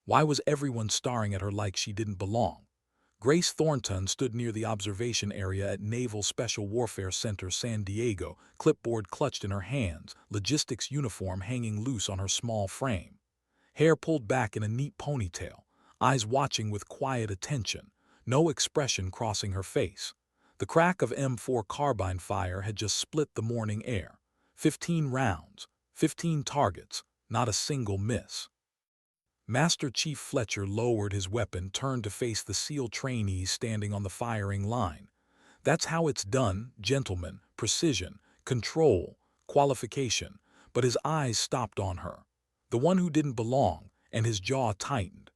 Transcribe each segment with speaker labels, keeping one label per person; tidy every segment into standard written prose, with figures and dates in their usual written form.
Speaker 1: Why was everyone staring at her like she didn't belong? Grace Thornton stood near the observation area at Naval Special Warfare Center San Diego, clipboard clutched in her hands, logistics uniform hanging loose on her small frame. Hair pulled back in a neat ponytail, eyes watching with quiet attention, no expression crossing her face. The crack of M4 carbine fire had just split the morning air. 15 rounds, 15 targets, not a single miss. Master Chief Fletcher lowered his weapon, turned to face the SEAL trainees standing on the firing line. That's how it's done, gentlemen, precision, control, qualification. But his eyes stopped on her, the one who didn't belong, and his jaw tightened.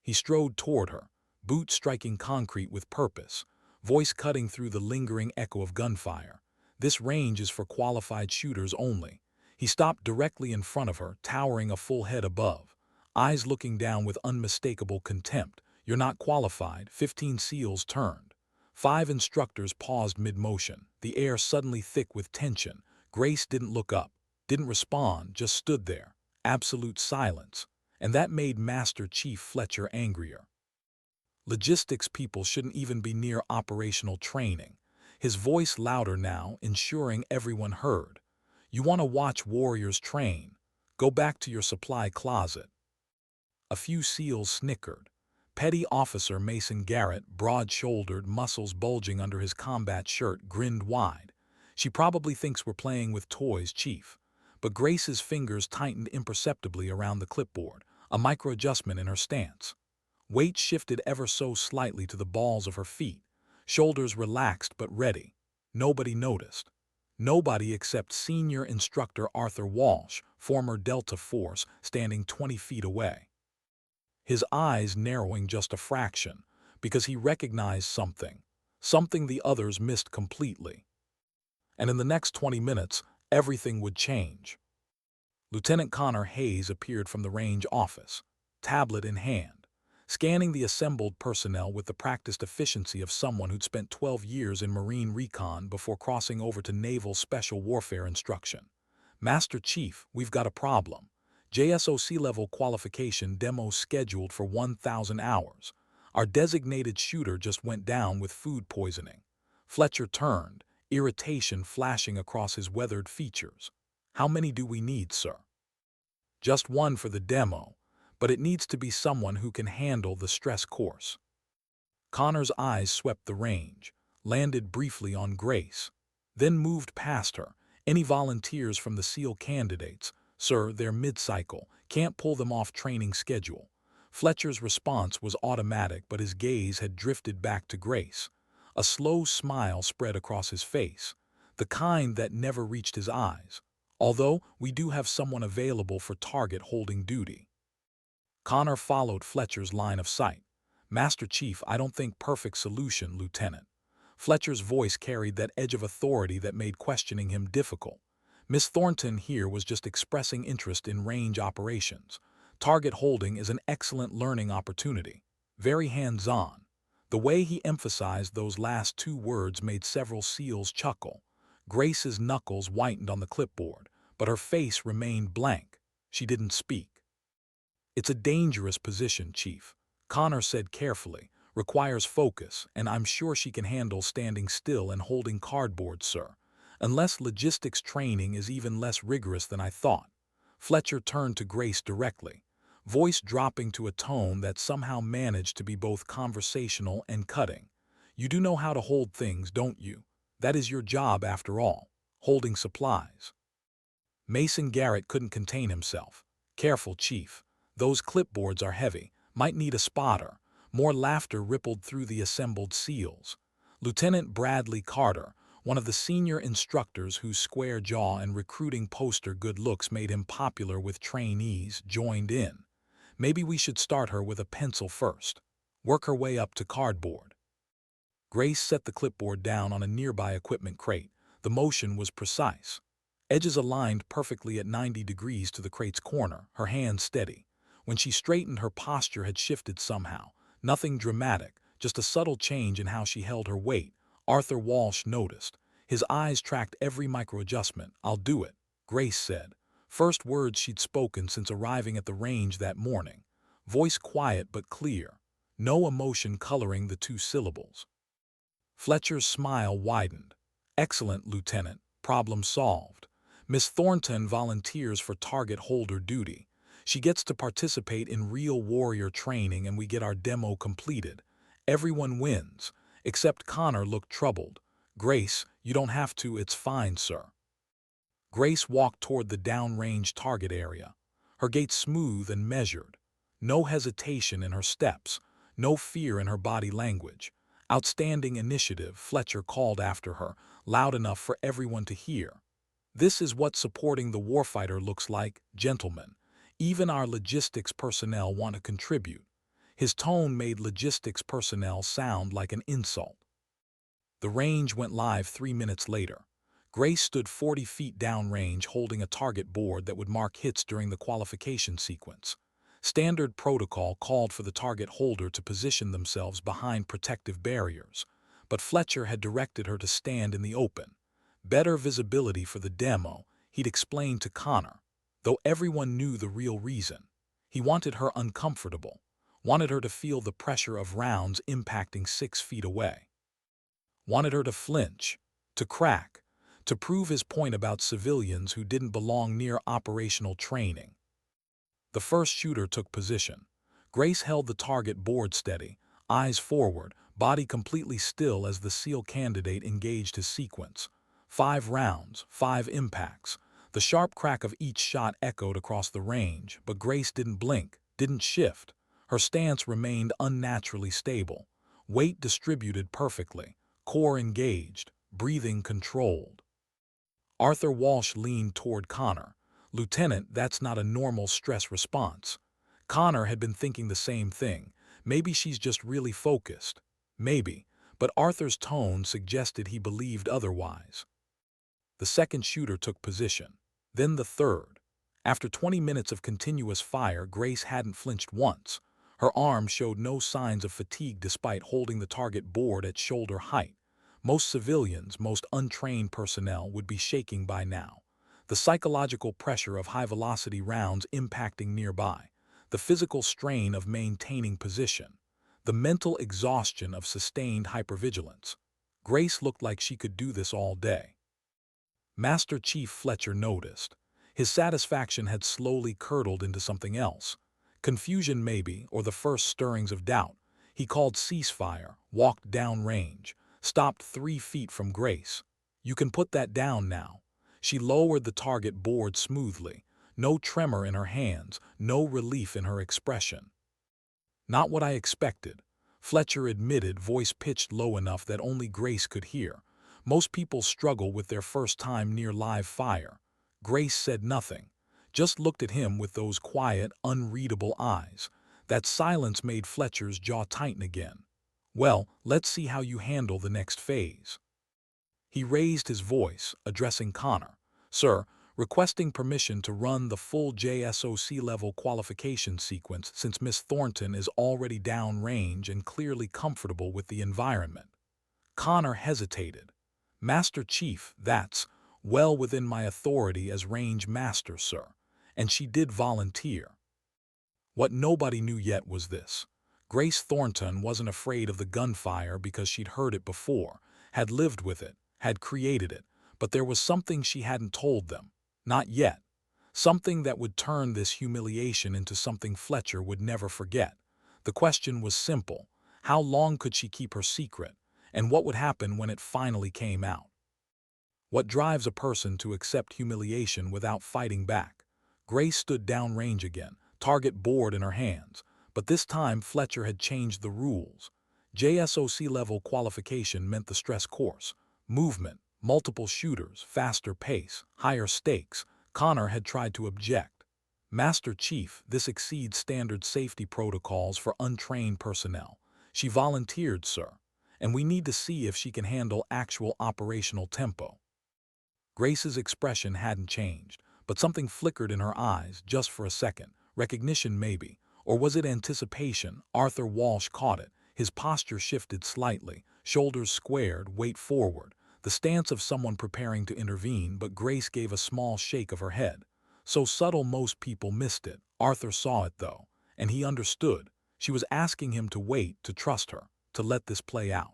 Speaker 1: He strode toward her, boots striking concrete with purpose, voice cutting through the lingering echo of gunfire. This range is for qualified shooters only. He stopped directly in front of her, towering a full head above, eyes looking down with unmistakable contempt. You're not qualified. 15 SEALs turned. 5 instructors paused mid-motion, the air suddenly thick with tension. Grace didn't look up, didn't respond, just stood there. Absolute silence. And that made Master Chief Fletcher angrier. Logistics people shouldn't even be near operational training. His voice louder now, ensuring everyone heard. You want to watch warriors train? Go back to your supply closet. A few SEALs snickered. Petty Officer Mason Garrett, broad-shouldered, muscles bulging under his combat shirt, grinned wide. She probably thinks we're playing with toys, Chief. But Grace's fingers tightened imperceptibly around the clipboard, a micro-adjustment in her stance. Weight shifted ever so slightly to the balls of her feet, shoulders relaxed but ready. Nobody noticed. Nobody except Senior Instructor Arthur Walsh, former Delta Force, standing 20 feet away. His eyes narrowing just a fraction, because he recognized something the others missed completely. And in the next 20 minutes, everything would change. Lieutenant Connor Hayes appeared from the range office, tablet in hand, scanning the assembled personnel with the practiced efficiency of someone who'd spent 12 years in Marine recon before crossing over to Naval Special Warfare instruction. Master Chief, we've got a problem. JSOC level qualification demo scheduled for 1,000 hours. Our designated shooter just went down with food poisoning. Fletcher turned, irritation flashing across his weathered features. How many do we need, sir? Just one for the demo, but it needs to be someone who can handle the stress course. Connor's eyes swept the range, landed briefly on Grace, then moved past her. Any volunteers from the SEAL candidates? Sir, they're mid-cycle, can't pull them off training schedule. Fletcher's response was automatic, but his gaze had drifted back to Grace. A slow smile spread across his face, the kind that never reached his eyes. Although, we do have someone available for target holding duty. Connor followed Fletcher's line of sight. Master Chief, I don't think perfect solution, Lieutenant. Fletcher's voice carried that edge of authority that made questioning him difficult. Miss Thornton here was just expressing interest in range operations. Target holding is an excellent learning opportunity. Very hands-on. The way he emphasized those last 2 words made several SEALs chuckle. Grace's knuckles whitened on the clipboard, but her face remained blank. She didn't speak. It's a dangerous position, Chief, Connor said carefully. Requires focus, and I'm sure she can handle standing still and holding cardboard, sir. Unless logistics training is even less rigorous than I thought. Fletcher turned to Grace directly, voice dropping to a tone that somehow managed to be both conversational and cutting. You do know how to hold things, don't you? That is your job after all, holding supplies. Mason Garrett couldn't contain himself. Careful, Chief. Those clipboards are heavy, might need a spotter. More laughter rippled through the assembled SEALs. Lieutenant Bradley Carter, one of the senior instructors whose square jaw and recruiting poster good looks made him popular with trainees, joined in. Maybe we should start her with a pencil first. Work her way up to cardboard. Grace set the clipboard down on a nearby equipment crate. The motion was precise. Edges aligned perfectly at 90 degrees to the crate's corner, her hand steady. When she straightened, her posture had shifted somehow. Nothing dramatic, just a subtle change in how she held her weight. Arthur Walsh noticed. His eyes tracked every micro-adjustment. I'll do it, Grace said. First words she'd spoken since arriving at the range that morning. voice quiet but clear, no emotion coloring the two syllables. Fletcher's smile widened. "Excellent, Lieutenant. Problem solved. Miss Thornton volunteers for target holder duty. She gets to participate in real warrior training and we get our demo completed. Everyone wins, except Connor looked troubled. Grace, you don't have to, it's fine, sir." Grace walked toward the downrange target area, her gait smooth and measured. No hesitation in her steps, no fear in her body language. "Outstanding initiative," Fletcher called after her, loud enough for everyone to hear. "This is what supporting the warfighter looks like, gentlemen. Even our logistics personnel want to contribute." His tone made logistics personnel sound like an insult. The range went live 3 minutes later. Grace stood 40 feet downrange holding a target board that would mark hits during the qualification sequence. Standard protocol called for the target holder to position themselves behind protective barriers, but Fletcher had directed her to stand in the open. Better visibility for the demo, he'd explained to Connor, though everyone knew the real reason. He wanted her uncomfortable, wanted her to feel the pressure of rounds impacting 6 feet away. Wanted her to flinch, to crack, to prove his point about civilians who didn't belong near operational training. The first shooter took position. Grace held the target board steady, eyes forward, body completely still as the SEAL candidate engaged his sequence. 5 rounds, 5 impacts. The sharp crack of each shot echoed across the range, but Grace didn't blink, didn't shift. Her stance remained unnaturally stable, weight distributed perfectly, core engaged, breathing controlled. Arthur Walsh leaned toward Connor. "Lieutenant, that's not a normal stress response." Connor had been thinking the same thing. Maybe she's just really focused. Maybe, but Arthur's tone suggested he believed otherwise. The second shooter took position. Then the third. After 20 minutes of continuous fire, Grace hadn't flinched once. Her arm showed no signs of fatigue despite holding the target board at shoulder height. Most civilians, most untrained personnel would be shaking by now. The psychological pressure of high-velocity rounds impacting nearby, the physical strain of maintaining position, the mental exhaustion of sustained hypervigilance. Grace looked like she could do this all day. Master Chief Fletcher noticed. His satisfaction had slowly curdled into something else. Confusion maybe, or the first stirrings of doubt. He called ceasefire, walked downrange, stopped 3 feet from Grace. "You can put that down now." She lowered the target board smoothly, no tremor in her hands, no relief in her expression. "Not what I expected," Fletcher admitted, voice pitched low enough that only Grace could hear. "Most people struggle with their first time near live fire." Grace said nothing, just looked at him with those quiet, unreadable eyes. That silence made Fletcher's jaw tighten again. "Well, let's see how you handle the next phase." He raised his voice, addressing Connor. "Sir, requesting permission to run the full JSOC-level qualification sequence since Miss Thornton is already downrange and clearly comfortable with the environment." Connor hesitated. "Master Chief, that's well within my authority as range master, sir." And she did volunteer. What nobody knew yet was this. Grace Thornton wasn't afraid of the gunfire because she'd heard it before, had lived with it, had created it, but there was something she hadn't told them. Not yet. Something that would turn this humiliation into something Fletcher would never forget. The question was simple. How long could she keep her secret? And what would happen when it finally came out? What drives a person to accept humiliation without fighting back? Grace stood downrange again, target board in her hands, but this time Fletcher had changed the rules. JSOC-level qualification meant the stress course. Movement, multiple shooters, faster pace, higher stakes. Connor had tried to object. "Master Chief, this exceeds standard safety protocols for untrained personnel." She volunteered, sir, and we need to see if she can handle actual operational tempo. Grace's expression hadn't changed, but something flickered in her eyes just for a second. Recognition maybe, or was it anticipation? Arthur Walsh caught it. His posture shifted slightly, shoulders squared, weight forward, the stance of someone preparing to intervene, but Grace gave a small shake of her head. So subtle most people missed it. Arthur saw it though, And he understood. She was asking him to wait, to trust her, to let this play out.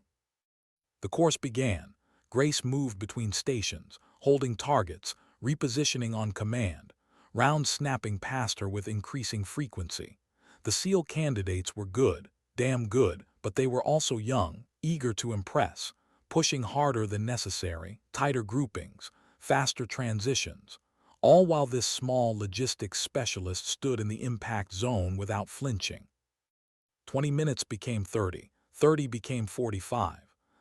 Speaker 1: The course began. Grace moved between stations, holding targets, repositioning on command, rounds snapping past her with increasing frequency. The SEAL candidates were good, damn good, but they were also young, eager to impress, pushing harder than necessary, tighter groupings, faster transitions, all while this small logistics specialist stood in the impact zone without flinching. 20 minutes became 30, 30 became 45.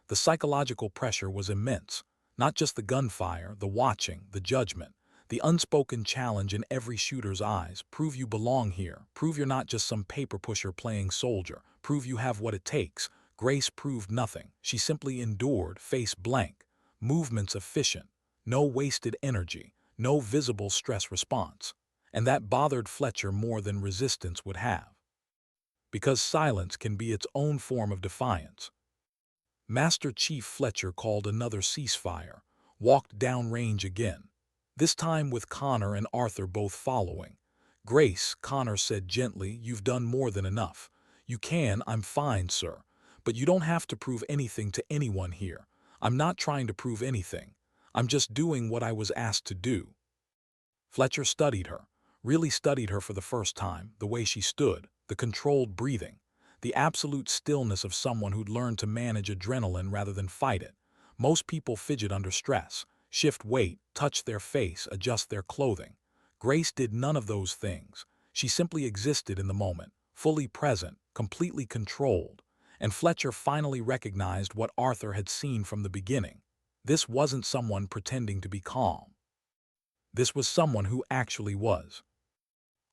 Speaker 1: The psychological pressure was immense, not just the gunfire, the watching, the judgment, the unspoken challenge in every shooter's eyes. Prove you belong here, prove you're not just some paper pusher playing soldier, prove you have what it takes. Grace proved nothing. She simply endured, face blank, movements efficient, no wasted energy, no visible stress response. And that bothered Fletcher more than resistance would have. Because silence can be its own form of defiance. Master Chief Fletcher called another ceasefire, walked downrange again, this time with Connor and Arthur both following. Grace, Connor said gently, you've done more than enough. You can, I'm fine, sir. But you don't have to prove anything to anyone here. I'm not trying to prove anything. I'm just doing what I was asked to do. Fletcher studied her, really studied her for the first time, the way she stood, the controlled breathing, the absolute stillness of someone who'd learned to manage adrenaline rather than fight it. Most people fidget under stress, shift weight, touch their face, adjust their clothing. Grace did none of those things. She simply existed in the moment, fully present, completely controlled. And Fletcher finally recognized what Arthur had seen from the beginning. This wasn't someone pretending to be calm. This was someone who actually was.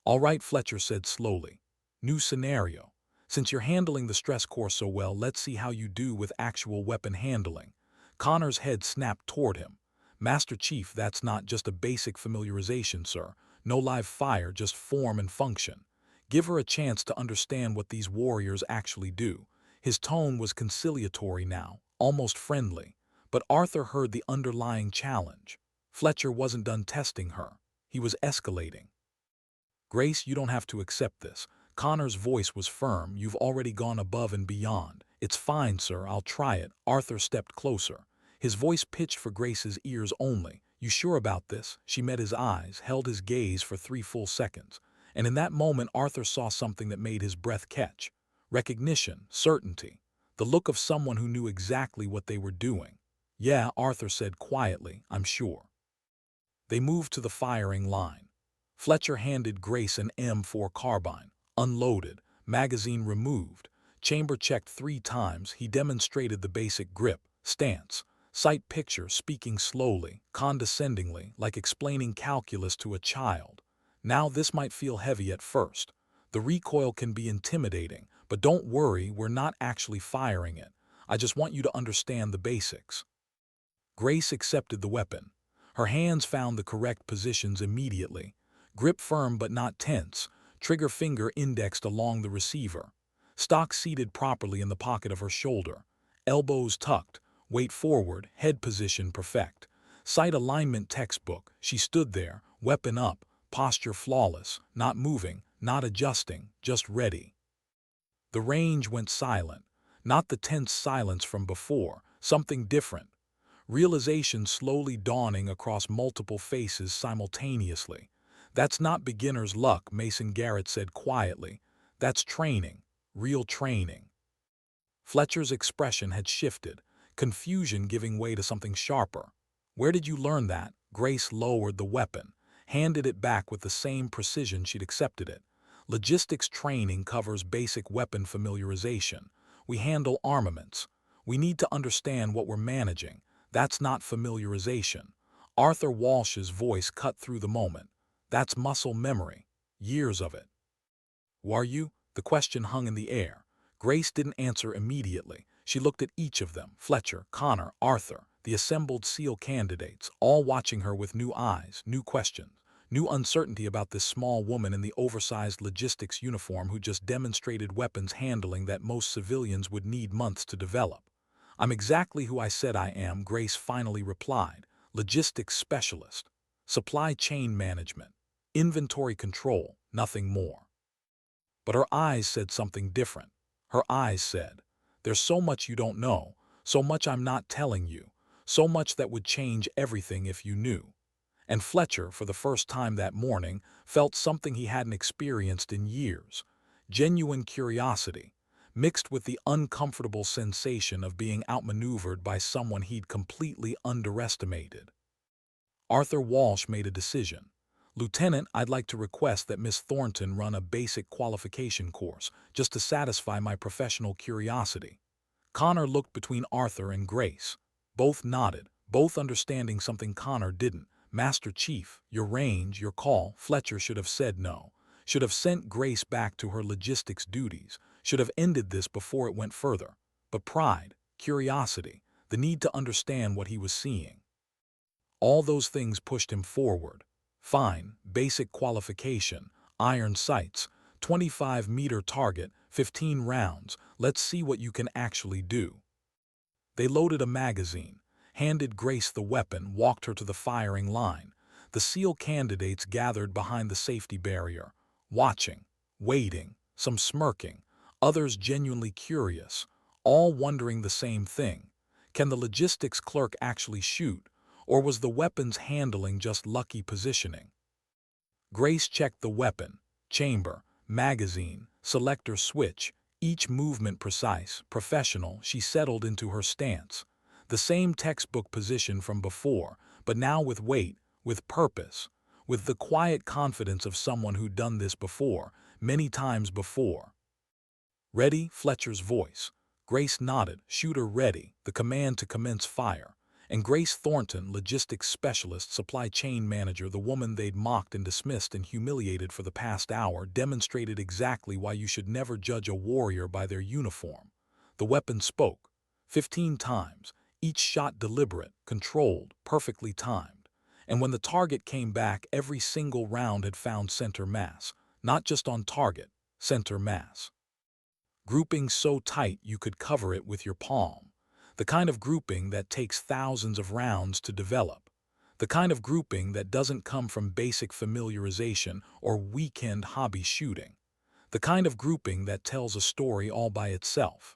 Speaker 1: All right, Fletcher said slowly. New scenario. Since you're handling the stress course so well, let's see how you do with actual weapon handling. Connor's head snapped toward him. Master Chief, that's not just a basic familiarization, sir. No live fire, just form and function. Give her a chance to understand what these warriors actually do. His tone was conciliatory now, almost friendly. But Arthur heard the underlying challenge. Fletcher wasn't done testing her. He was escalating. Grace, you don't have to accept this. Connor's voice was firm. You've already gone above and beyond. It's fine, sir. I'll try it. Arthur stepped closer. His voice pitched for Grace's ears only. You sure about this? She met his eyes, held his gaze for 3 full seconds. And in that moment, Arthur saw something that made his breath catch. Recognition, certainty. The look of someone who knew exactly what they were doing. Yeah, Arthur said quietly, I'm sure. They moved to the firing line. Fletcher handed Grace an M4 carbine, unloaded, magazine removed, chamber checked 3 times. He demonstrated the basic grip, stance, sight picture, speaking slowly, condescendingly, like explaining calculus to a child. Now this might feel heavy at first. The recoil can be intimidating, but don't worry, we're not actually firing it. I just want you to understand the basics. Grace accepted the weapon. Her hands found the correct positions immediately. Grip firm but not tense, trigger finger indexed along the receiver. Stock seated properly in the pocket of her shoulder. Elbows tucked, weight forward, head position perfect. Sight alignment textbook. She stood there, weapon up, posture flawless, not moving, not adjusting, just ready. The range went silent. Not the tense silence from before, something different. Realization slowly dawning across multiple faces simultaneously. That's not beginner's luck, Mason Garrett said quietly. That's training, real training. Fletcher's expression had shifted, confusion giving way to something sharper. Where did you learn that? Grace lowered the weapon, handed it back with the same precision she'd accepted it. Logistics training covers basic weapon familiarization. We handle armaments. We need to understand what we're managing. That's not familiarization. Arthur Walsh's voice cut through the moment. That's muscle memory. Years of it. Who are you? The question hung in the air. Grace didn't answer immediately. She looked at each of them, Fletcher, Connor, Arthur, the assembled SEAL candidates, all watching her with new eyes, new questions, new uncertainty about this small woman in the oversized logistics uniform who just demonstrated weapons handling that most civilians would need months to develop. I'm exactly who I said I am, Grace finally replied. Logistics specialist. Supply chain management. Inventory control, nothing more. But her eyes said something different. Her eyes said, "There's so much you don't know, so much I'm not telling you, so much that would change everything if you knew." And Fletcher, for the first time that morning, felt something he hadn't experienced in years. Genuine curiosity, mixed with the uncomfortable sensation of being outmaneuvered by someone he'd completely underestimated. Arthur Walsh made a decision. "Lieutenant, I'd like to request that Miss Thornton run a basic qualification course, just to satisfy my professional curiosity." Connor looked between Arthur and Grace. Both nodded, both understanding something Connor didn't. "Master Chief, your range, your call." Fletcher should have said no. Should have sent Grace back to her logistics duties. Should have ended this before it went further. But pride, curiosity, the need to understand what he was seeing. All those things pushed him forward. Fine, basic qualification, iron sights, 25-meter target, 15 rounds, let's see what you can actually do. They loaded a magazine, handed Grace the weapon, walked her to the firing line. The SEAL candidates gathered behind the safety barrier, watching, waiting, some smirking, others genuinely curious, all wondering the same thing. Can the logistics clerk actually shoot, or was the weapon's handling just lucky positioning? Grace checked the weapon, chamber, magazine, selector switch, each movement precise, professional. She settled into her stance. The same textbook position from before, but now with weight, with purpose, with the quiet confidence of someone who'd done this before, many times before. "Ready?" Fletcher's voice. Grace nodded, shooter ready, the command to commence fire. And Grace Thornton, logistics specialist, supply chain manager, the woman they'd mocked and dismissed and humiliated for the past hour, demonstrated exactly why you should never judge a warrior by their uniform. The weapon spoke. 15 times, each shot deliberate, controlled, perfectly timed. And when the target came back, every single round had found center mass. Not just on target, center mass. Grouping so tight you could cover it with your palm. The kind of grouping that takes thousands of rounds to develop. The kind of grouping that doesn't come from basic familiarization or weekend hobby shooting. The kind of grouping that tells a story all by itself.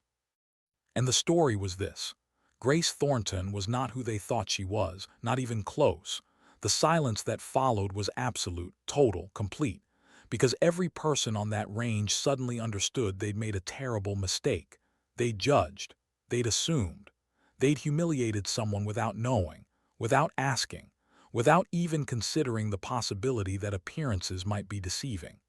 Speaker 1: And the story was this. Grace Thornton was not who they thought she was, not even close. The silence that followed was absolute, total, complete. Because every person on that range suddenly understood they'd made a terrible mistake. They'd judged. They'd assumed. They'd humiliated someone without knowing, without asking, without even considering the possibility that appearances might be deceiving.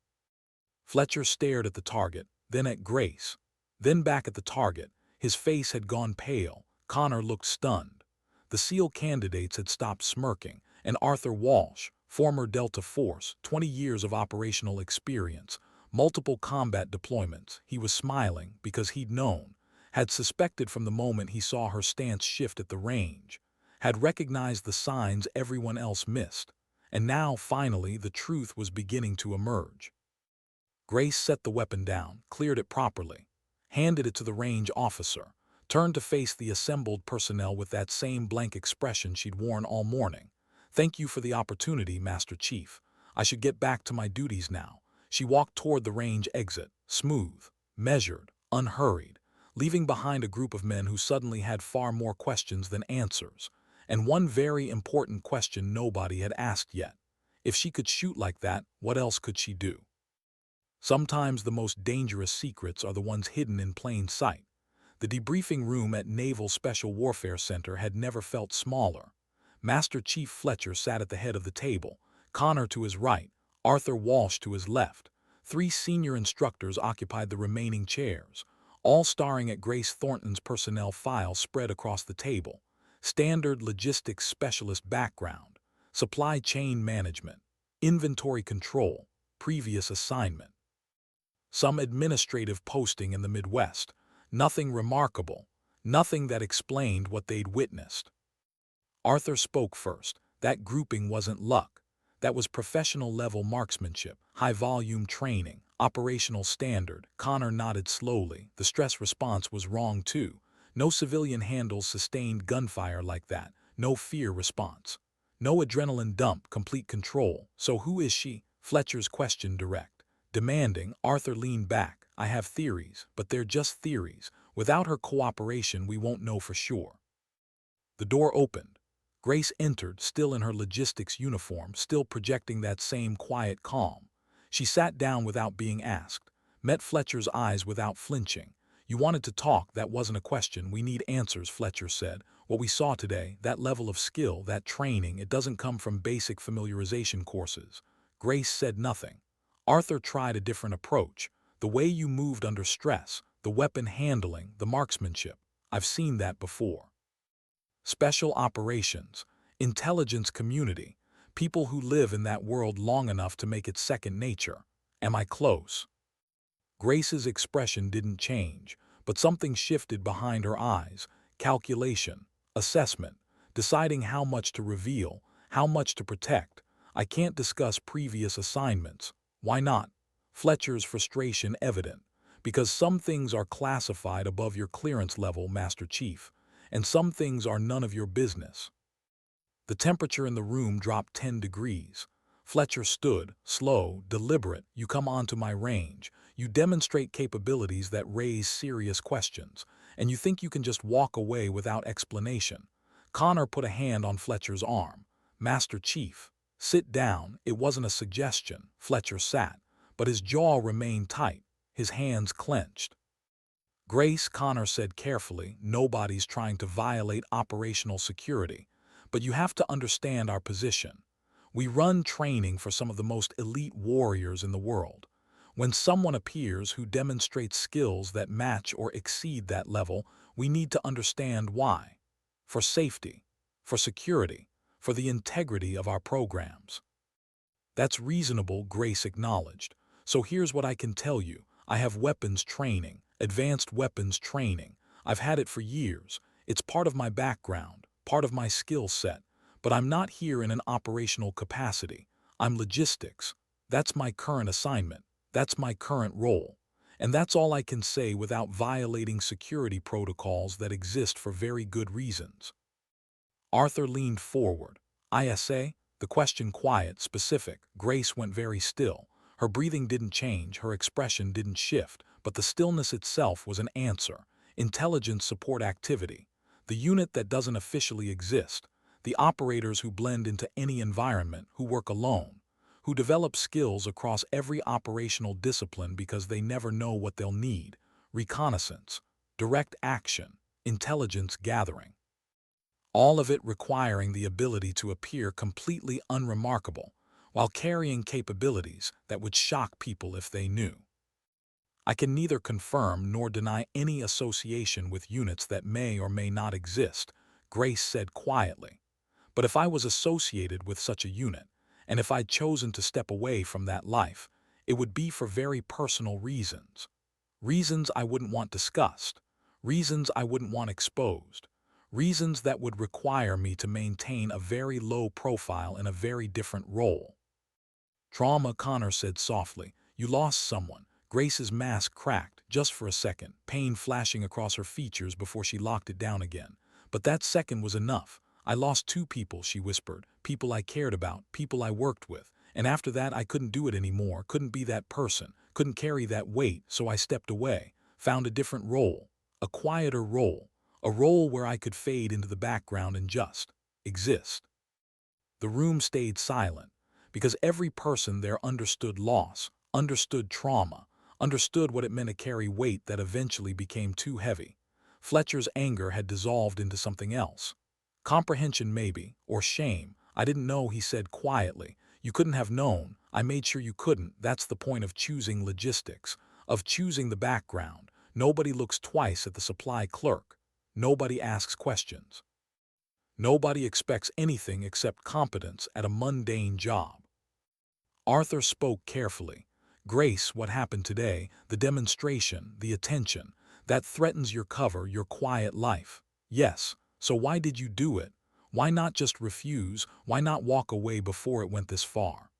Speaker 1: Fletcher stared at the target, then at Grace, then back at the target. His face had gone pale. Connor looked stunned. The SEAL candidates had stopped smirking, and Arthur Walsh, former Delta Force, 20 years of operational experience, multiple combat deployments, he was smiling because he'd known, had suspected from the moment he saw her stance shift at the range, had recognized the signs everyone else missed, and now, finally, the truth was beginning to emerge. Grace set the weapon down, cleared it properly, handed it to the range officer, turned to face the assembled personnel with that same blank expression she'd worn all morning. "Thank you for the opportunity, Master Chief. I should get back to my duties now." She walked toward the range exit, smooth, measured, unhurried, leaving behind a group of men who suddenly had far more questions than answers. And one very important question nobody had asked yet. If she could shoot like that, what else could she do? Sometimes the most dangerous secrets are the ones hidden in plain sight. The debriefing room at Naval Special Warfare Center had never felt smaller. Master Chief Fletcher sat at the head of the table, Connor to his right, Arthur Walsh to his left. 3 senior instructors occupied the remaining chairs, all staring at Grace Thornton's personnel file spread across the table. Standard logistics specialist background, supply chain management, inventory control, previous assignment. Some administrative posting in the Midwest. Nothing remarkable, nothing that explained what they'd witnessed. Arthur spoke first. That grouping wasn't luck. That was professional-level marksmanship, high-volume training, operational standard. Connor nodded slowly. The stress response was wrong, too. No civilian handles sustained gunfire like that. No fear response. No adrenaline dump, complete control. So who is she? Fletcher's question direct. Demanding, Arthur leaned back. I have theories, but they're just theories. Without her cooperation, we won't know for sure. The door opened. Grace entered, still in her logistics uniform, still projecting that same quiet calm. She sat down without being asked, met Fletcher's eyes without flinching. You wanted to talk, that wasn't a question. We need answers, Fletcher said. What we saw today, that level of skill, that training, it doesn't come from basic familiarization courses. Grace said nothing. Arthur tried a different approach. The way you moved under stress, the weapon handling, the marksmanship. I've seen that before. Special operations, intelligence community, people who live in that world long enough to make it second nature. Am I close? Grace's expression didn't change, but something shifted behind her eyes. Calculation, assessment, deciding how much to reveal, how much to protect. I can't discuss previous assignments. Why not? Fletcher's frustration evident. Because some things are classified above your clearance level, Master Chief, and some things are none of your business. The temperature in the room dropped 10 degrees. Fletcher stood, slow, deliberate. You come onto my range. You demonstrate capabilities that raise serious questions, and you think you can just walk away without explanation. Connor put a hand on Fletcher's arm. Master Chief, sit down. It wasn't a suggestion. Fletcher sat, but his jaw remained tight, his hands clenched. Grace, Connor said carefully, nobody's trying to violate operational security, but you have to understand our position. We run training for some of the most elite warriors in the world. When someone appears who demonstrates skills that match or exceed that level, we need to understand why. For safety, for security, for the integrity of our programs. That's reasonable, Grace acknowledged. So here's what I can tell you. I have weapons training, advanced weapons training. I've had it for years. It's part of my background, part of my skill set. But I'm not here in an operational capacity. I'm logistics. That's my current assignment. That's my current role. And that's all I can say without violating security protocols that exist for very good reasons. Arthur leaned forward. ISA? The question quiet, specific. Grace went very still. Her breathing didn't change, her expression didn't shift, but the stillness itself was an answer. Intelligence support activity. The unit that doesn't officially exist. The operators who blend into any environment, who work alone, who develop skills across every operational discipline because they never know what they'll need. Reconnaissance, direct action, intelligence gathering. All of it requiring the ability to appear completely unremarkable, while carrying capabilities that would shock people if they knew. I can neither confirm nor deny any association with units that may or may not exist, Grace said quietly. But if I was associated with such a unit, and if I'd chosen to step away from that life, it would be for very personal reasons. Reasons I wouldn't want discussed, reasons I wouldn't want exposed, reasons that would require me to maintain a very low profile in a very different role. Trauma, Connor said softly. You lost someone. Grace's mask cracked, just for a second, pain flashing across her features before she locked it down again. But that second was enough. I lost 2 people, she whispered. People I cared about, people I worked with. And after that I couldn't do it anymore, couldn't be that person, couldn't carry that weight, so I stepped away, found a different role, a quieter role, a role where I could fade into the background and just exist. The room stayed silent, because every person there understood loss, understood trauma, understood what it meant to carry weight that eventually became too heavy. Fletcher's anger had dissolved into something else. Comprehension maybe, or shame. I didn't know, he said quietly. You couldn't have known. I made sure you couldn't. That's the point of choosing logistics, of choosing the background. Nobody looks twice at the supply clerk. Nobody asks questions. Nobody expects anything except competence at a mundane job. Arthur spoke carefully. Grace, what happened today, the demonstration, the attention, that threatens your cover, your quiet life. Yes, so why did you do it? Why not just refuse? Why not walk away before it went this far?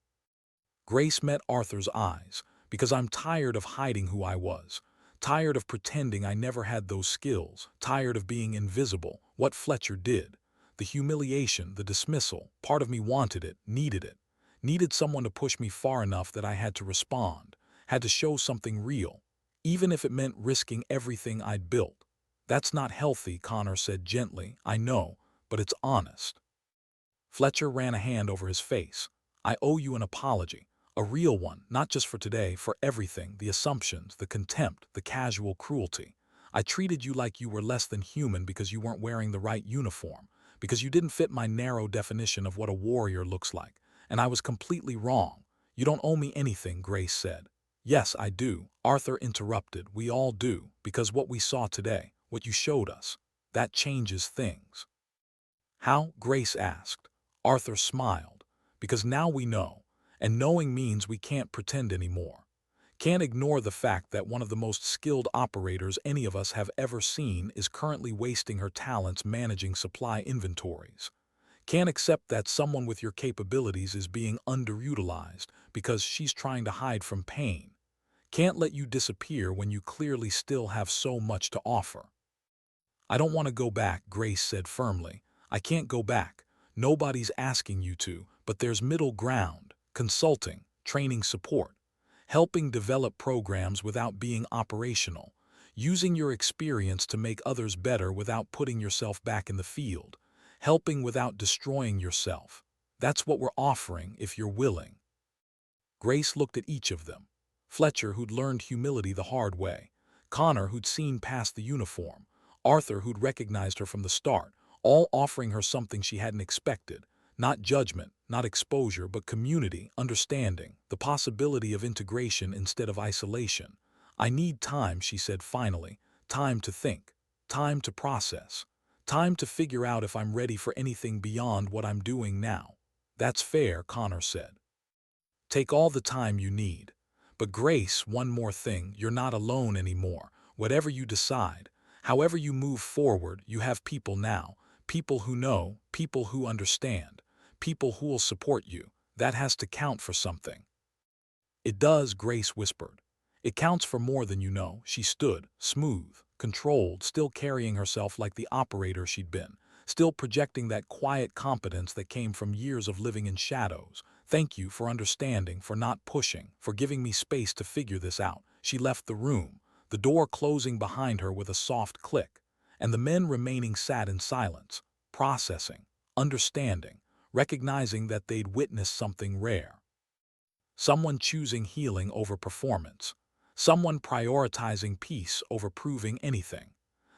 Speaker 1: Grace met Arthur's eyes. Because I'm tired of hiding who I was. Tired of pretending I never had those skills. Tired of being invisible. What Fletcher did. The humiliation, the dismissal, part of me wanted it, needed someone to push me far enough that I had to respond, had to show something real, even if it meant risking everything I'd built. That's not healthy, Connor said gently. I know, but it's honest. Fletcher ran a hand over his face. I owe you an apology. A real one, not just for today, for everything, the assumptions, the contempt, the casual cruelty. I treated you like you were less than human because you weren't wearing the right uniform, because you didn't fit my narrow definition of what a warrior looks like, and I was completely wrong. You don't owe me anything, Grace said. Yes, I do, Arthur interrupted. We all do, because what we saw today, what you showed us, that changes things. How? Grace asked. Arthur smiled. Because now we know, and knowing means we can't pretend anymore. Can't ignore the fact that one of the most skilled operators any of us have ever seen is currently wasting her talents managing supply inventories. Can't accept that someone with your capabilities is being underutilized because she's trying to hide from pain. Can't let you disappear when you clearly still have so much to offer. I don't want to go back, Grace said firmly. I can't go back. Nobody's asking you to, but there's middle ground, consulting, training support, helping develop programs without being operational, using your experience to make others better without putting yourself back in the field, helping without destroying yourself. That's what we're offering if you're willing. Grace looked at each of them. Fletcher, who'd learned humility the hard way, Connor, who'd seen past the uniform, Arthur, who'd recognized her from the start, all offering her something she hadn't expected. Not judgment, not exposure, but community, understanding, the possibility of integration instead of isolation. I need time, she said finally, time to think, time to process, time to figure out if I'm ready for anything beyond what I'm doing now. That's fair, Connor said. Take all the time you need. But Grace, one more thing, you're not alone anymore. Whatever you decide, however you move forward, you have people now. People who know, people who understand, people who will support you. That has to count for something. It does, Grace whispered. It counts for more than you know. She stood, smooth, controlled, still carrying herself like the operator she'd been, still projecting that quiet competence that came from years of living in shadows. Thank you for understanding, for not pushing, for giving me space to figure this out. She left the room, the door closing behind her with a soft click, and the men remaining sat in silence, processing, understanding, recognizing that they'd witnessed something rare. Someone choosing healing over performance. Someone prioritizing peace over proving anything.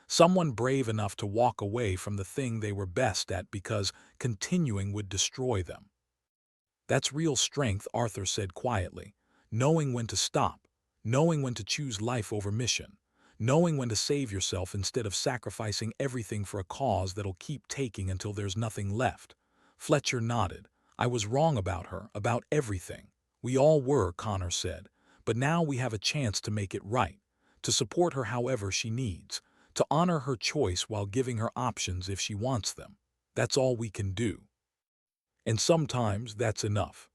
Speaker 1: Someone brave enough to walk away from the thing they were best at because continuing would destroy them. That's real strength, Arthur said quietly. Knowing when to stop. Knowing when to choose life over mission. Knowing when to save yourself instead of sacrificing everything for a cause that'll keep taking until there's nothing left. Fletcher nodded. I was wrong about her, about everything. We all were, Connor said. But now we have a chance to make it right. To support her however she needs. To honor her choice while giving her options if she wants them. That's all we can do. And sometimes that's enough.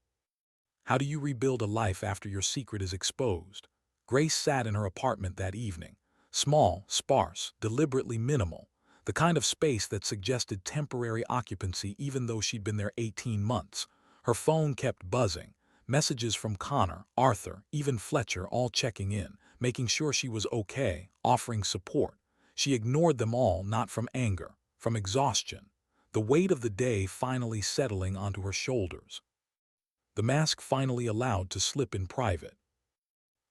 Speaker 1: How do you rebuild a life after your secret is exposed? Grace sat in her apartment that evening. Small, sparse, deliberately minimal. The kind of space that suggested temporary occupancy even though she'd been there 18 months. Her phone kept buzzing. Messages from Connor, Arthur, even Fletcher all checking in, making sure she was okay, offering support. She ignored them all, not from anger, from exhaustion. The weight of the day finally settling onto her shoulders. The mask finally allowed to slip in private.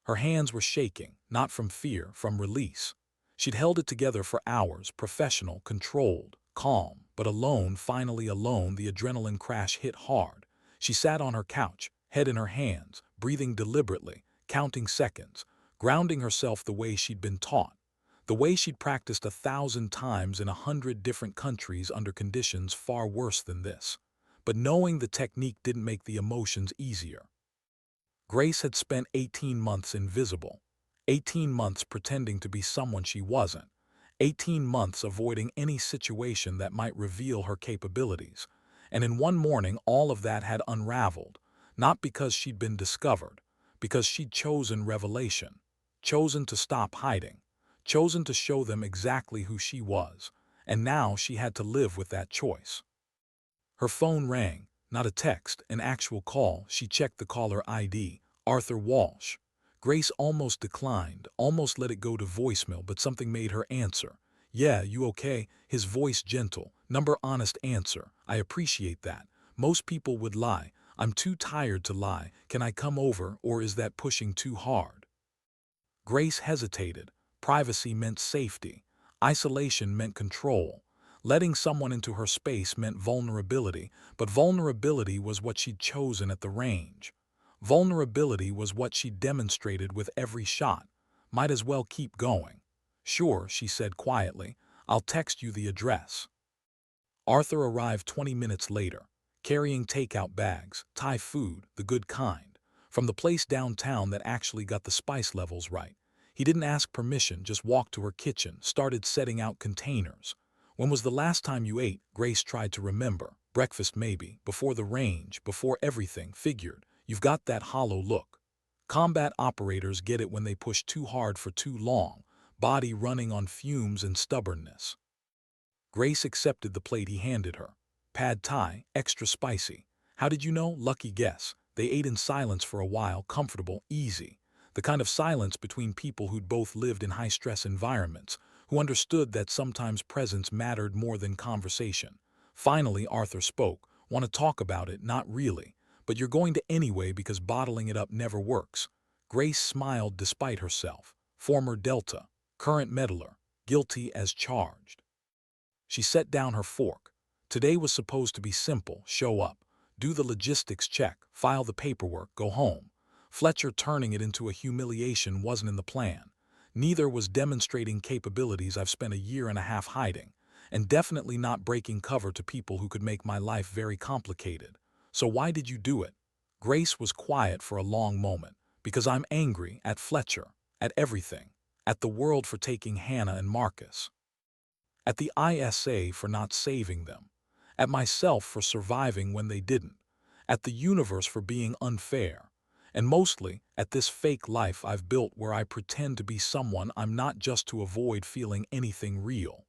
Speaker 1: Her hands were shaking, not from fear, from release. She'd held it together for hours, professional, controlled, calm, but alone, finally alone, the adrenaline crash hit hard. She sat on her couch, head in her hands, breathing deliberately, counting seconds, grounding herself the way she'd been taught, the way she'd practiced 1,000 times in 100 different countries under conditions far worse than this. But knowing the technique didn't make the emotions easier. Grace had spent 18 months invisible, 18 months pretending to be someone she wasn't, 18 months avoiding any situation that might reveal her capabilities, and in one morning all of that had unraveled, not because she'd been discovered, because she'd chosen revelation, chosen to stop hiding, chosen to show them exactly who she was, and now she had to live with that choice. Her phone rang, not a text, an actual call. She checked the caller ID, Arthur Walsh. Grace almost declined, almost let it go to voicemail, but something made her answer. "Yeah, you okay?" His voice gentle. "Number honest answer. I appreciate that. Most people would lie. I'm too tired to lie. Can I come over, or is that pushing too hard?" Grace hesitated. Privacy meant safety. Isolation meant control. Letting someone into her space meant vulnerability, but vulnerability was what she'd chosen at the range. Vulnerability was what she demonstrated with every shot. Might as well keep going. "Sure," she said quietly. "I'll text you the address." Arthur arrived 20 minutes later, carrying takeout bags, Thai food, the good kind, from the place downtown that actually got the spice levels right. He didn't ask permission, just walked to her kitchen, started setting out containers. "When was the last time you ate?" Grace tried to remember. "Breakfast maybe, before the range, before everything." "Figured. You've got that hollow look. Combat operators get it when they push too hard for too long, body running on fumes and stubbornness." Grace accepted the plate he handed her. "Pad Thai, extra spicy." "How did you know?" "Lucky guess." They ate in silence for a while, comfortable, easy. The kind of silence between people who'd both lived in high-stress environments, who understood that sometimes presence mattered more than conversation. Finally, Arthur spoke. "Want to talk about it?" "Not really. But you're going to anyway because bottling it up never works." Grace smiled despite herself. Former Delta, current meddler, guilty as charged. She set down her fork. Today was supposed to be simple: show up, do the logistics check, file the paperwork, go home. Fletcher turning it into a humiliation wasn't in the plan. Neither was demonstrating capabilities I've spent a year and a half hiding, and definitely not breaking cover to people who could make my life very complicated. "So why did you do it?" Grace was quiet for a long moment. "Because I'm angry at Fletcher, at everything, at the world for taking Hannah and Marcus. At the ISA for not saving them. At myself for surviving when they didn't. At the universe for being unfair. And mostly, at this fake life I've built where I pretend to be someone I'm not just to avoid feeling anything real."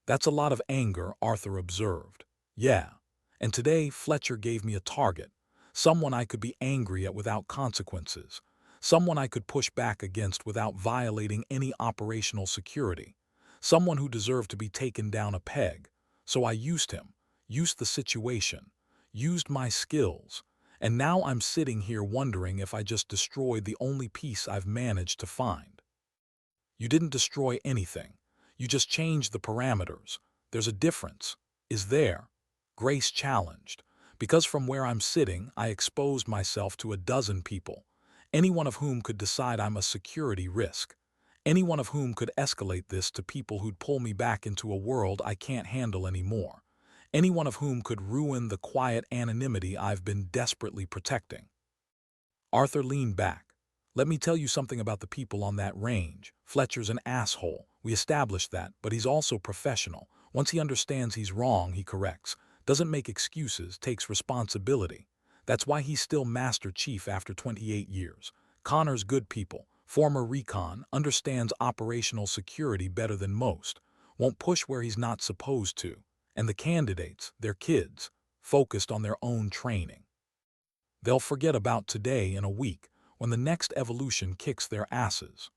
Speaker 1: "That's a lot of anger," Arthur observed. "Yeah. And today Fletcher gave me a target. Someone I could be angry at without consequences. Someone I could push back against without violating any operational security. Someone who deserved to be taken down a peg. So I used him, used the situation, used my skills, and now I'm sitting here wondering if I just destroyed the only peace I've managed to find." "You didn't destroy anything. You just changed the parameters. There's a difference." "Is there?" Grace challenged. "Because from where I'm sitting, I exposed myself to a dozen people, any one of whom could decide I'm a security risk. Any one of whom could escalate this to people who'd pull me back into a world I can't handle anymore. Any one of whom could ruin the quiet anonymity I've been desperately protecting." Arthur leaned back. "Let me tell you something about the people on that range. Fletcher's an asshole. We established that, but he's also professional. Once he understands he's wrong, he corrects. Doesn't make excuses, takes responsibility. That's why he's still Master Chief after 28 years. Connor's good people. Former recon, understands operational security better than most. Won't push where he's not supposed to. And the candidates, they're kids, focused on their own training. They'll forget about today in a week, when the next evolution kicks their asses."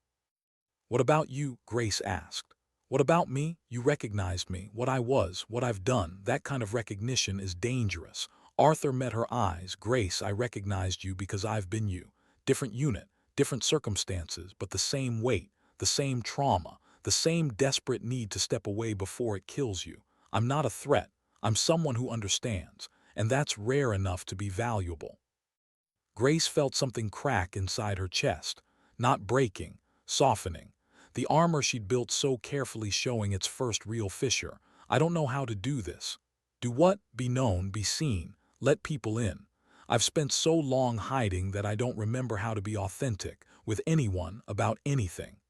Speaker 1: "What about you?" Grace asked. "What about me? You recognized me, what I was, what I've done. That kind of recognition is dangerous." Arthur met her eyes. "Grace, I recognized you because I've been you. Different unit, different circumstances, but the same weight, the same trauma, the same desperate need to step away before it kills you. I'm not a threat. I'm someone who understands, and that's rare enough to be valuable." Grace felt something crack inside her chest, not breaking, softening. The armor she'd built so carefully showing its first real fissure. "I don't know how to do this." "Do what?" "Be known, be seen, let people in. I've spent so long hiding that I don't remember how to be authentic with anyone about anything."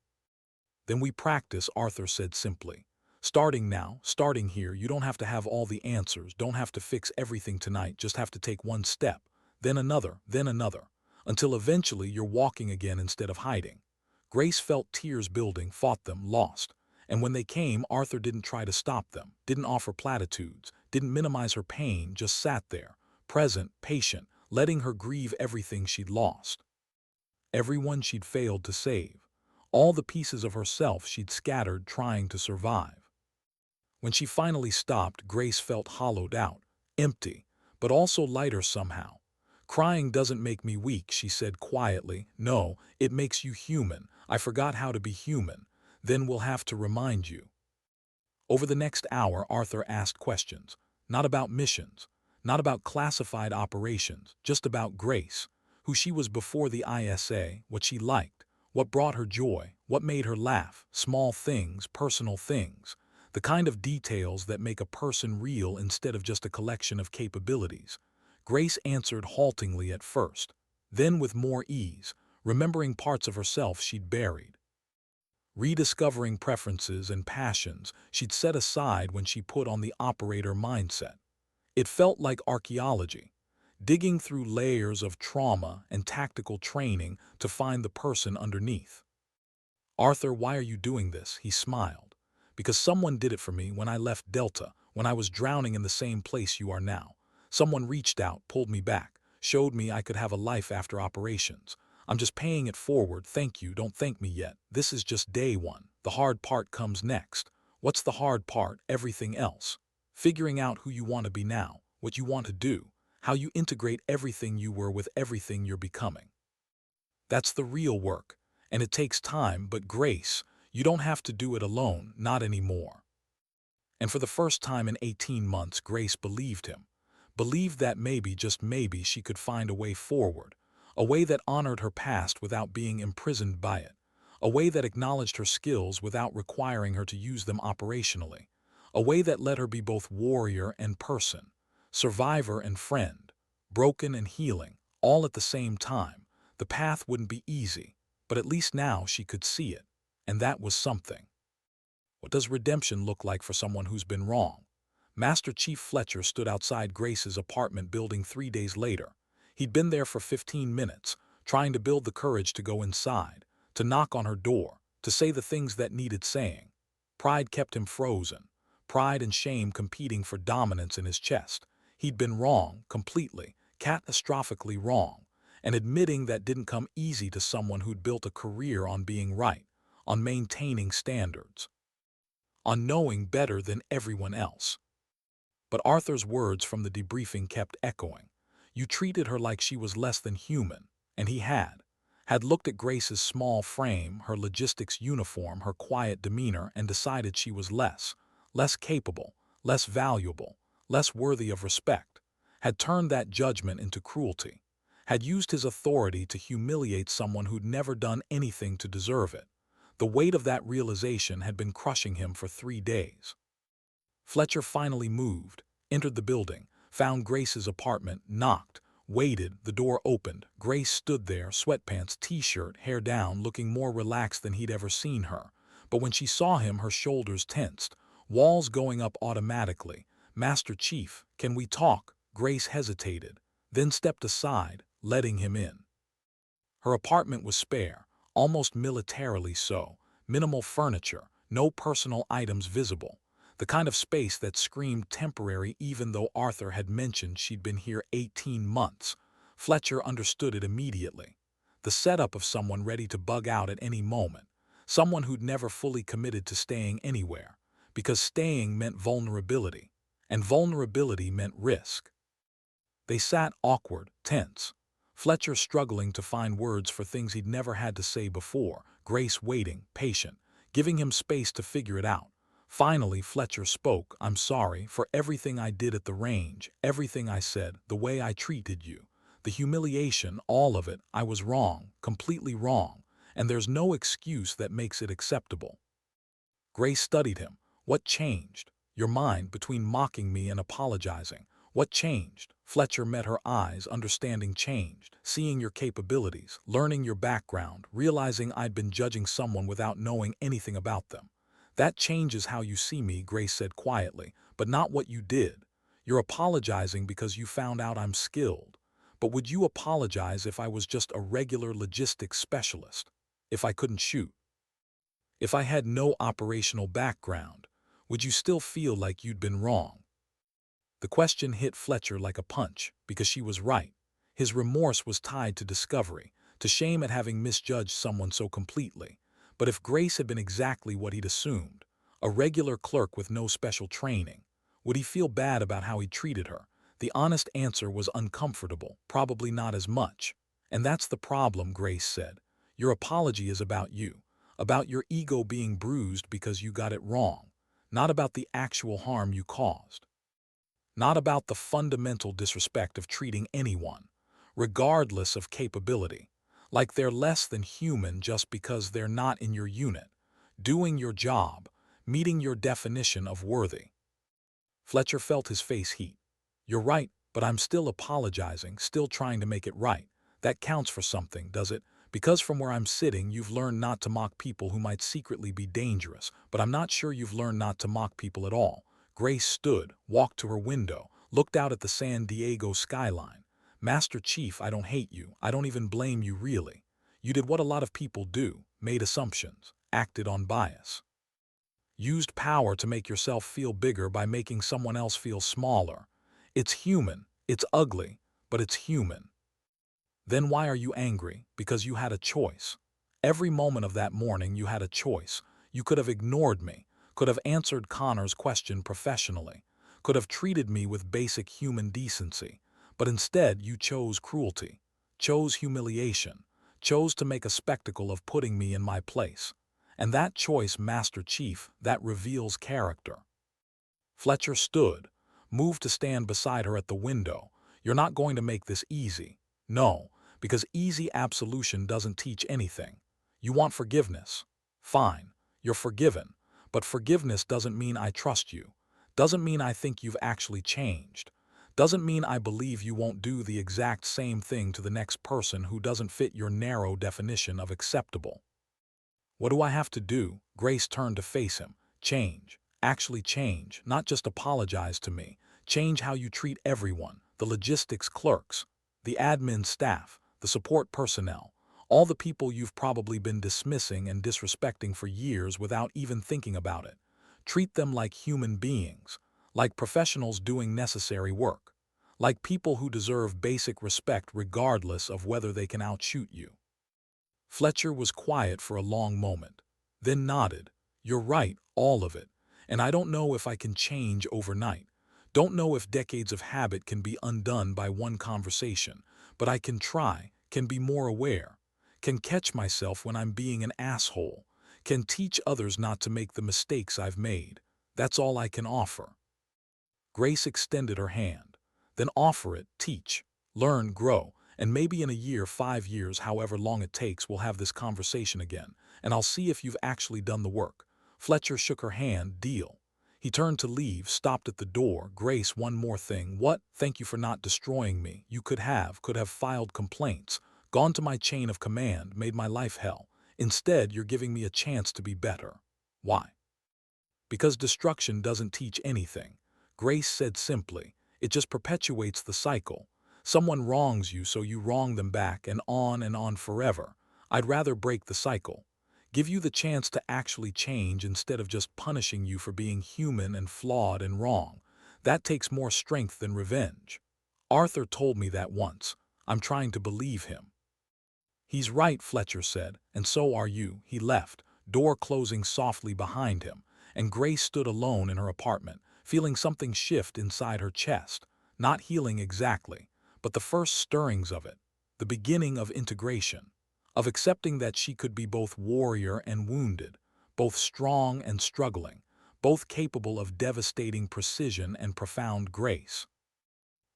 Speaker 1: "Then we practice," Arthur said simply. "Starting now, starting here, you don't have to have all the answers, don't have to fix everything tonight, just have to take one step, then another, until eventually you're walking again instead of hiding." Grace felt tears building, fought them, lost. And when they came, Arthur didn't try to stop them, didn't offer platitudes, didn't minimize her pain, just sat there, present, patient, letting her grieve everything she'd lost. everyone she'd failed to save, all the pieces of herself she'd scattered trying to survive. When she finally stopped, Grace felt hollowed out, empty, but also lighter somehow. "Crying doesn't make me weak," she said quietly. "No, it makes you human. I forgot how to be human. Then we'll have to remind you." Over the next hour, Arthur asked questions, not about missions, not about classified operations, just about Grace, who she was before the ISA, what she liked, what brought her joy, what made her laugh, small things, personal things, the kind of details that make a person real instead of just a collection of capabilities. Grace answered haltingly at first, then with more ease, remembering parts of herself she'd buried, rediscovering preferences and passions she'd set aside when she put on the operator mindset. It felt like archaeology, digging through layers of trauma and tactical training to find the person underneath. "Arthur, why are you doing this?" He smiled. "Because someone did it for me when I left Delta, when I was drowning in the same place you are now. Someone reached out, pulled me back, showed me I could have a life after operations. I'm just paying it forward. Thank you, don't thank me yet. This is just day one. The hard part comes next." "What's the hard part?" "Everything else. Figuring out who you want to be now, what you want to do, how you integrate everything you were with everything you're becoming. That's the real work, and it takes time, but Grace, you don't have to do it alone, not anymore." And for the first time in 18 months, Grace believed him. Believed that maybe, just maybe, she could find a way forward. A way that honored her past without being imprisoned by it. A way that acknowledged her skills without requiring her to use them operationally. A way that let her be both warrior and person, survivor and friend, broken and healing, all at the same time. The path wouldn't be easy, but at least now she could see it, and that was something. What does redemption look like for someone who's been wrong? Master Chief Fletcher stood outside Grace's apartment building 3 days later. He'd been there for 15 minutes, trying to build the courage to go inside, to knock on her door, to say the things that needed saying. Pride kept him frozen, pride and shame competing for dominance in his chest. He'd been wrong, completely, catastrophically wrong, and admitting that didn't come easy to someone who'd built a career on being right, on maintaining standards, on knowing better than everyone else. But Arthur's words from the debriefing kept echoing. You treated her like she was less than human, and he had looked at Grace's small frame, her logistics uniform, her quiet demeanor, and decided she was less capable, less valuable, less worthy of respect, had turned that judgment into cruelty, had used his authority to humiliate someone who'd never done anything to deserve it. The weight of that realization had been crushing him for 3 days. Fletcher finally moved, entered the building, found Grace's apartment, knocked, waited, the door opened. Grace stood there, sweatpants, t-shirt, hair down, looking more relaxed than he'd ever seen her. But when she saw him, her shoulders tensed, walls going up automatically. "Master Chief, can we talk?" Grace hesitated, then stepped aside, letting him in. Her apartment was spare, almost militarily so, minimal furniture, no personal items visible. The kind of space that screamed temporary even though Arthur had mentioned she'd been here 18 months. Fletcher understood it immediately. The setup of someone ready to bug out at any moment. Someone who'd never fully committed to staying anywhere. Because staying meant vulnerability. And vulnerability meant risk. They sat awkward, tense. Fletcher struggling to find words for things he'd never had to say before. Grace waiting, patient, giving him space to figure it out. Finally, Fletcher spoke. "I'm sorry for everything I did at the range, everything I said, the way I treated you. The humiliation, all of it. I was wrong, completely wrong, and there's no excuse that makes it acceptable." Grace studied him. "What changed? Your mind, between mocking me and apologizing. What changed?" Fletcher met her eyes, understanding changed, seeing your capabilities, learning your background, realizing I'd been judging someone without knowing anything about them. "That changes how you see me," Grace said quietly, "but not what you did. You're apologizing because you found out I'm skilled. But would you apologize if I was just a regular logistics specialist? If I couldn't shoot? If I had no operational background? Would you still feel like you'd been wrong?" The question hit Fletcher like a punch, because she was right. His remorse was tied to discovery, to shame at having misjudged someone so completely. But if Grace had been exactly what he'd assumed, a regular clerk with no special training, would he feel bad about how he treated her? The honest answer was uncomfortable, probably not as much. And that's the problem, Grace said. Your apology is about you, about your ego being bruised because you got it wrong, not about the actual harm you caused, not about the fundamental disrespect of treating anyone, regardless of capability, like they're less than human just because they're not in your unit, doing your job, meeting your definition of worthy. Fletcher felt his face heat. You're right, but I'm still apologizing, still trying to make it right. That counts for something, does it? Because from where I'm sitting, you've learned not to mock people who might secretly be dangerous, but I'm not sure you've learned not to mock people at all. Grace stood, walked to her window, looked out at the San Diego skyline. Master Chief, I don't hate you. I don't even blame you, really. You did what a lot of people do, made assumptions, acted on bias. Used power to make yourself feel bigger by making someone else feel smaller. It's human, it's ugly, but it's human. Then why are you angry? Because you had a choice. Every moment of that morning you had a choice. You could have ignored me, could have answered Connor's question professionally, could have treated me with basic human decency, but instead you chose cruelty, chose humiliation, chose to make a spectacle of putting me in my place. And that choice, Master Chief, that reveals character. Fletcher stood, moved to stand beside her at the window. You're not going to make this easy. No, because easy absolution doesn't teach anything. You want forgiveness. Fine, you're forgiven. But forgiveness doesn't mean I trust you. Doesn't mean I think you've actually changed. Doesn't mean I believe you won't do the exact same thing to the next person who doesn't fit your narrow definition of acceptable. What do I have to do? Grace turned to face him. Change. Actually change, not just apologize to me. Change how you treat everyone, the logistics clerks, the admin staff, the support personnel, all the people you've probably been dismissing and disrespecting for years without even thinking about it. Treat them like human beings, like professionals doing necessary work, like people who deserve basic respect regardless of whether they can outshoot you. Fletcher was quiet for a long moment, then nodded. You're right, all of it. And I don't know if I can change overnight. Don't know if decades of habit can be undone by one conversation, but I can try, can be more aware, can catch myself when I'm being an asshole, can teach others not to make the mistakes I've made. That's all I can offer. Grace extended her hand. Then offer it, teach, learn, grow, and maybe in a year, 5 years, however long it takes, we'll have this conversation again, and I'll see if you've actually done the work. Fletcher shook her hand. Deal. He turned to leave, stopped at the door. Grace, one more thing. What? Thank you for not destroying me. You could have filed complaints, gone to my chain of command, made my life hell. Instead, you're giving me a chance to be better. Why? Because destruction doesn't teach anything. Grace said simply. It just perpetuates the cycle. Someone wrongs you, so you wrong them back, and on forever. I'd rather break the cycle. Give you the chance to actually change instead of just punishing you for being human and flawed and wrong. That takes more strength than revenge. Arthur told me that once. I'm trying to believe him. He's right, Fletcher said, and so are you. He left, door closing softly behind him, and Grace stood alone in her apartment, feeling something shift inside her chest, not healing exactly, but the first stirrings of it, the beginning of integration, of accepting that she could be both warrior and wounded, both strong and struggling, both capable of devastating precision and profound grace.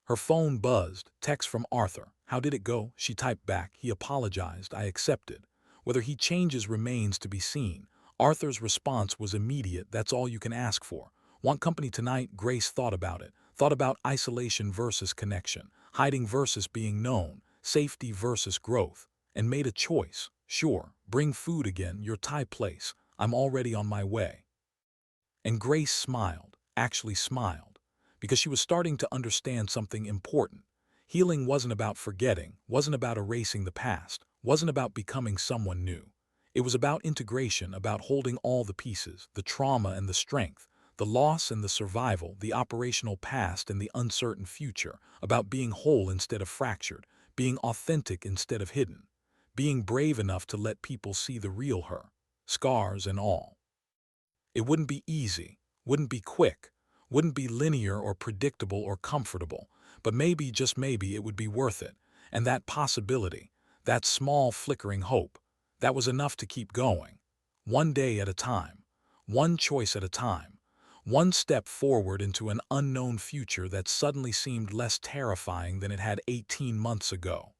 Speaker 1: Her phone buzzed, text from Arthur. How did it go? She typed back. He apologized. I accepted. Whether he changes remains to be seen. Arthur's response was immediate. That's all you can ask for. Want company tonight? Grace thought about it. Thought about isolation versus connection, hiding versus being known, safety versus growth, and made a choice. Sure, bring food again, your Thai place. I'm already on my way. And Grace smiled, actually smiled, because she was starting to understand something important. Healing wasn't about forgetting, wasn't about erasing the past, wasn't about becoming someone new. It was about integration, about holding all the pieces, the trauma and the strength, the loss and the survival, the operational past and the uncertain future, about being whole instead of fractured, being authentic instead of hidden, being brave enough to let people see the real her, scars and all. It wouldn't be easy, wouldn't be quick, wouldn't be linear or predictable or comfortable, but maybe, just maybe, it would be worth it. And that possibility, that small flickering hope, that was enough to keep going. One day at a time, one choice at a time, one step forward into an unknown future that suddenly seemed less terrifying than it had 18 months ago.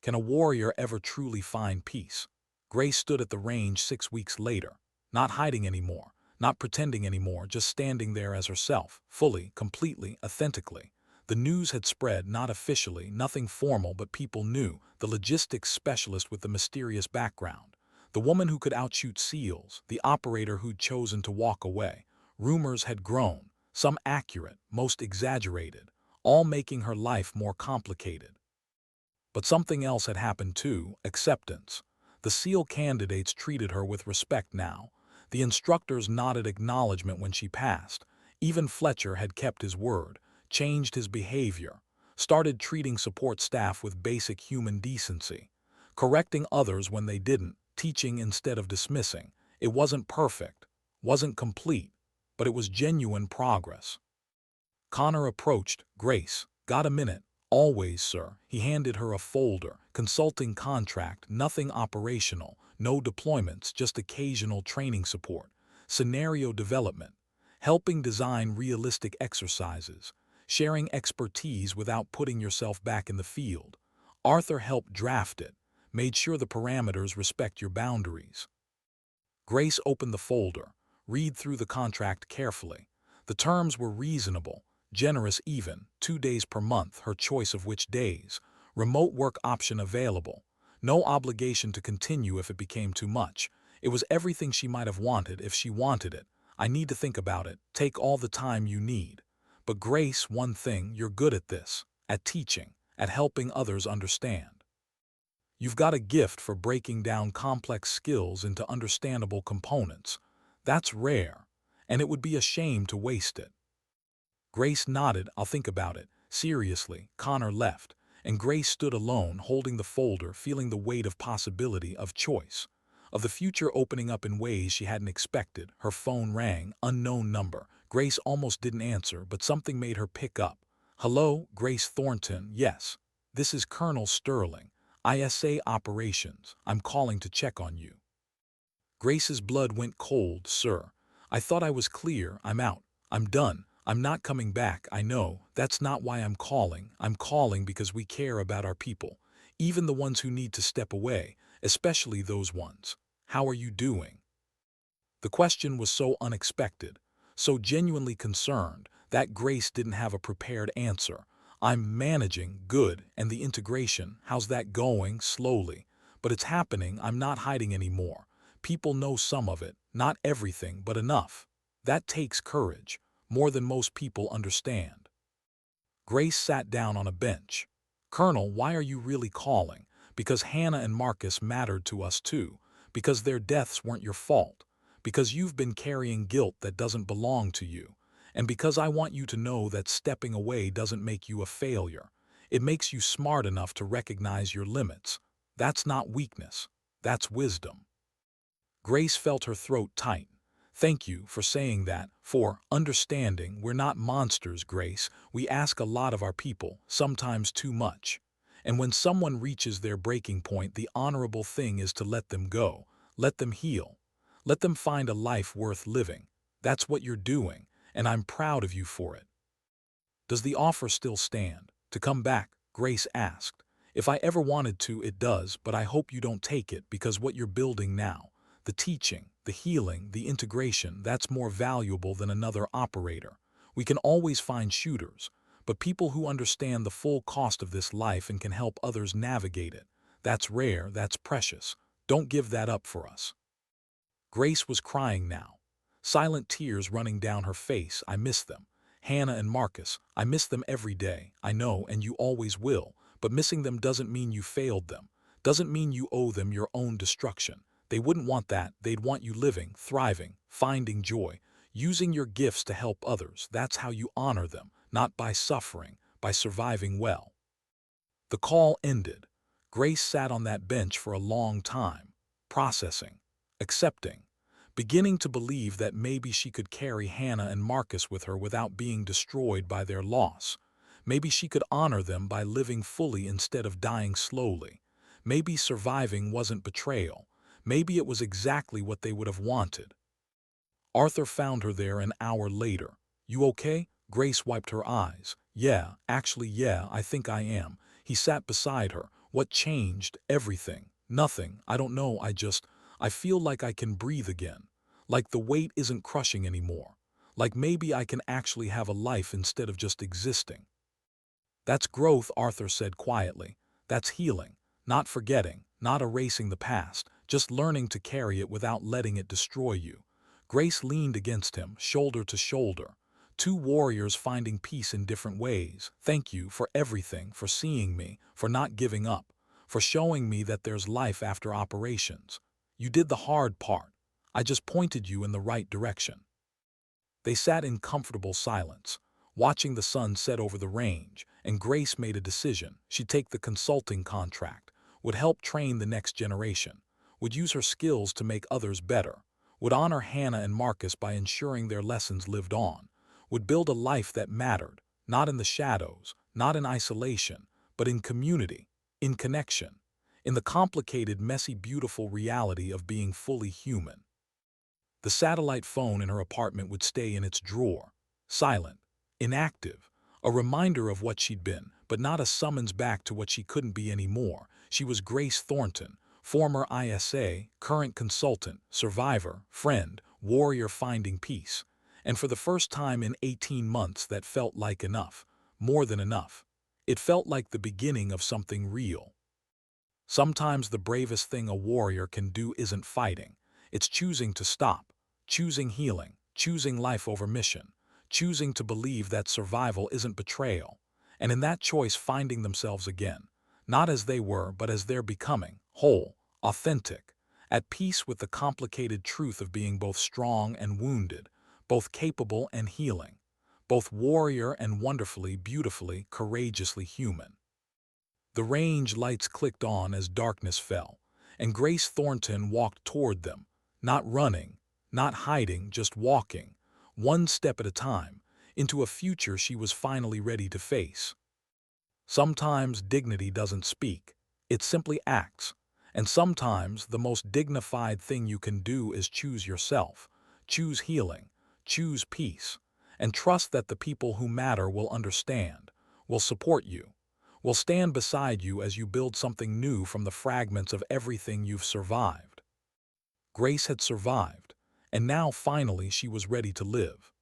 Speaker 1: Can a warrior ever truly find peace? Grace stood at the range 6 weeks later, not hiding anymore, not pretending anymore, just standing there as herself, fully, completely, authentically. The news had spread, not officially, nothing formal, but people knew, the logistics specialist with the mysterious background, the woman who could outshoot SEALs, the operator who'd chosen to walk away. Rumors had grown, some accurate, most exaggerated, all making her life more complicated. But something else had happened too: acceptance. The SEAL candidates treated her with respect now. The instructors nodded acknowledgement when she passed. Even Fletcher had kept his word, changed his behavior, started treating support staff with basic human decency, correcting others when they didn't, teaching instead of dismissing. It wasn't perfect, wasn't complete, but it was genuine progress. Connor approached. "Grace, got a minute?" "Always, sir." He handed her a folder. Consulting contract, nothing operational, no deployments, just occasional training support, scenario development, helping design realistic exercises, sharing expertise without putting yourself back in the field. Arthur helped draft it, made sure the parameters respect your boundaries. Grace opened the folder, read through the contract carefully. The terms were reasonable, generous even, 2 days per month, her choice of which days, remote work option available, no obligation to continue if it became too much. It was everything she might have wanted if she wanted it. "I need to think about it, take all the time you need. But Grace, one thing, you're good at this, at teaching, at helping others understand. You've got a gift for breaking down complex skills into understandable components. That's rare, and it would be a shame to waste it." Grace nodded. "I'll think about it." Seriously, Connor left, and Grace stood alone, holding the folder, feeling the weight of possibility, of choice, of the future opening up in ways she hadn't expected. Her phone rang, unknown number. Grace almost didn't answer, but something made her pick up. "Hello, Grace Thornton." "Yes. This is Colonel Sterling, ISA Operations. I'm calling to check on you." Grace's blood went cold. "Sir, I thought I was clear. I'm out. I'm done. I'm not coming back. I know. That's not why I'm calling. I'm calling because we care about our people, even the ones who need to step away, especially those ones. How are you doing?" The question was so unexpected, so genuinely concerned, that Grace didn't have a prepared answer. "I'm managing, good, and the integration, how's that going?" "Slowly. But it's happening. I'm not hiding anymore. People know some of it, not everything, but enough. That takes courage, more than most people understand." Grace sat down on a bench. "Colonel, why are you really calling?" "Because Hannah and Marcus mattered to us too. Because their deaths weren't your fault. Because you've been carrying guilt that doesn't belong to you. And because I want you to know that stepping away doesn't make you a failure. It makes you smart enough to recognize your limits. That's not weakness. That's wisdom." Grace felt her throat tighten. "Thank you for saying that, for understanding. We're not monsters, Grace. We ask a lot of our people, sometimes too much. And when someone reaches their breaking point, the honorable thing is to let them go, let them heal, let them find a life worth living. That's what you're doing, and I'm proud of you for it." "Does the offer still stand, to come back?" Grace asked. "If I ever wanted to, it does, but I hope you don't take it, because what you're building now, the teaching, the healing, the integration, that's more valuable than another operator. We can always find shooters, but people who understand the full cost of this life and can help others navigate it. That's rare, that's precious. Don't give that up for us." Grace was crying now, silent tears running down her face. "I miss them. Hannah and Marcus, I miss them every day. I know, and you always will, but missing them doesn't mean you failed them, doesn't mean you owe them your own destruction. They wouldn't want that. They'd want you living, thriving, finding joy, using your gifts to help others. That's how you honor them, not by suffering, by surviving well." The call ended. Grace sat on that bench for a long time, processing, accepting, beginning to believe that maybe she could carry Hannah and Marcus with her without being destroyed by their loss. Maybe she could honor them by living fully instead of dying slowly. Maybe surviving wasn't betrayal. Maybe it was exactly what they would have wanted. Arthur found her there an hour later. "You okay?" Grace wiped her eyes. "Yeah, actually, yeah, I think I am." He sat beside her. "What changed? Everything." "Nothing. I don't know, I feel like I can breathe again. Like the weight isn't crushing anymore. Like maybe I can actually have a life instead of just existing." "That's growth," Arthur said quietly. "That's healing. Not forgetting, not erasing the past, just learning to carry it without letting it destroy you." Grace leaned against him, shoulder to shoulder. Two warriors finding peace in different ways. "Thank you for everything, for seeing me, for not giving up, for showing me that there's life after operations. You did the hard part. I just pointed you in the right direction." They sat in comfortable silence, watching the sun set over the range, and Grace made a decision. She'd take the consulting contract, would help train the next generation, would use her skills to make others better, would honor Hannah and Marcus by ensuring their lessons lived on, would build a life that mattered, not in the shadows, not in isolation, but in community, in connection, in the complicated, messy, beautiful reality of being fully human. The satellite phone in her apartment would stay in its drawer, silent, inactive, a reminder of what she'd been, but not a summons back to what she couldn't be anymore. She was Grace Thornton, former ISA, current consultant, survivor, friend, warrior finding peace. And for the first time in 18 months that felt like enough, more than enough. It felt like the beginning of something real. Sometimes the bravest thing a warrior can do isn't fighting. It's choosing to stop, choosing healing, choosing life over mission, choosing to believe that survival isn't betrayal, and in that choice finding themselves again, not as they were but as they're becoming, whole, authentic, at peace with the complicated truth of being both strong and wounded, both capable and healing, both warrior and wonderfully, beautifully, courageously human. The range lights clicked on as darkness fell, and Grace Thornton walked toward them, not running, not hiding, just walking, one step at a time, into a future she was finally ready to face. Sometimes dignity doesn't speak, it simply acts, and sometimes the most dignified thing you can do is choose yourself, choose healing, choose peace, and trust that the people who matter will understand, will support you, will stand beside you as you build something new from the fragments of everything you've survived. Grace had survived, and now finally she was ready to live.